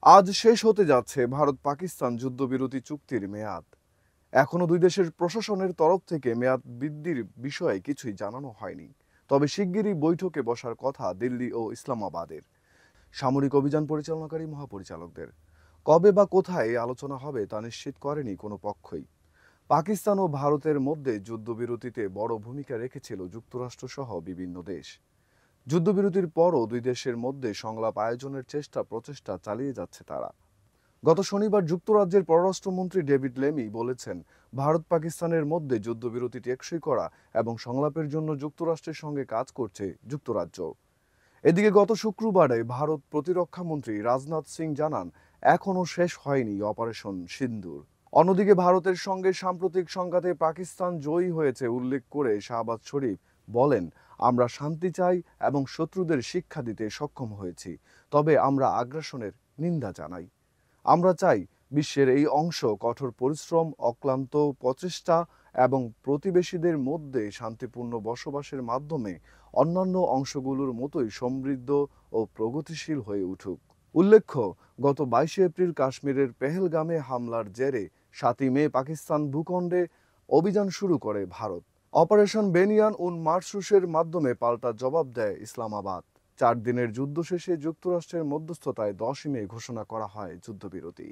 আজ শেষ হতে যাচ্ছে ভারত পাকিস্তান যুদ্ধবিরতি চুক্তির মেয়াদ। এখনো দুই দেশের প্রশাসনের তরফ থেকে মেয়াদ বৃদ্ধির বিষয়ে কিছুই জানানো হয়নি। তবে শিগগিরই বৈঠকে বসার কথা দিল্লি ও ইসলামাবাদের সামরিক অভিযান পরিচালনাকারী মহাপরিচালকদের। কবে বা কোথায় এই আলোচনা হবে তা নিশ্চিত করেনি কোনো পক্ষই। পাকিস্তান ও ভারতের মধ্যে যুদ্ধবিরতিতে বড় ভূমিকা রেখেছিল যুক্তরাষ্ট্র সহ বিভিন্ন দেশ। যুদ্ধবিরতির পরও দুই দেশের মধ্যে সংলাপ আয়োজনের প্রচেষ্টা চালিয়ে যাচ্ছে তারা। গত শনিবার যুক্তরাজ্যের পররাষ্ট্রমন্ত্রী ডেভিড লেমি বলেছেন, ভারত পাকিস্তানের মধ্যে যুদ্ধবিরতি টেকসই করা এবং সংলাপের জন্য যুক্তরাষ্ট্রের সঙ্গে কাজ করছে যুক্তরাজ্য। এদিকে গত শুক্রবারে ভারত প্রতিরক্ষামন্ত্রী রাজনাথ সিং জানান, এখনও শেষ হয়নি অপারেশন সিন্দুর। অন্যদিকে ভারতের সঙ্গে সাম্প্রতিক সংঘাতে পাকিস্তান জয়ী হয়েছে উল্লেখ করে শাহবাজ শরীফ বলেন, আমরা শান্তি চাই এবং শত্রুদের শিক্ষা দিতে সক্ষম হয়েছি, তবে আমরা আগ্রাসনের নিন্দা জানাই। আমরা চাই বিশ্বের এই অংশ কঠোর পরিশ্রম, অক্লান্ত প্রচেষ্টা এবং প্রতিবেশীদের মধ্যে শান্তিপূর্ণ বসবাসের মাধ্যমে অন্যান্য অংশগুলোর মতোই সমৃদ্ধ ও প্রগতিশীল হয়ে উঠুক। উল্লেখ্য, গত 22 এপ্রিল কাশ্মীরের পেহেলগামে হামলার জেরে 7ই মে পাকিস্তান ভূখণ্ডে অভিযান শুরু করে ভারত। অপারেশন বেনিয়ান উন মারসুসের মাধ্যমে পাল্টা জবাব দেয় ইসলামাবাদ। 4 দিনের যুদ্ধ শেষে যুক্তরাষ্ট্রের মধ্যস্থতায় 10ই মে ঘোষণা করা হয় যুদ্ধবিরতি।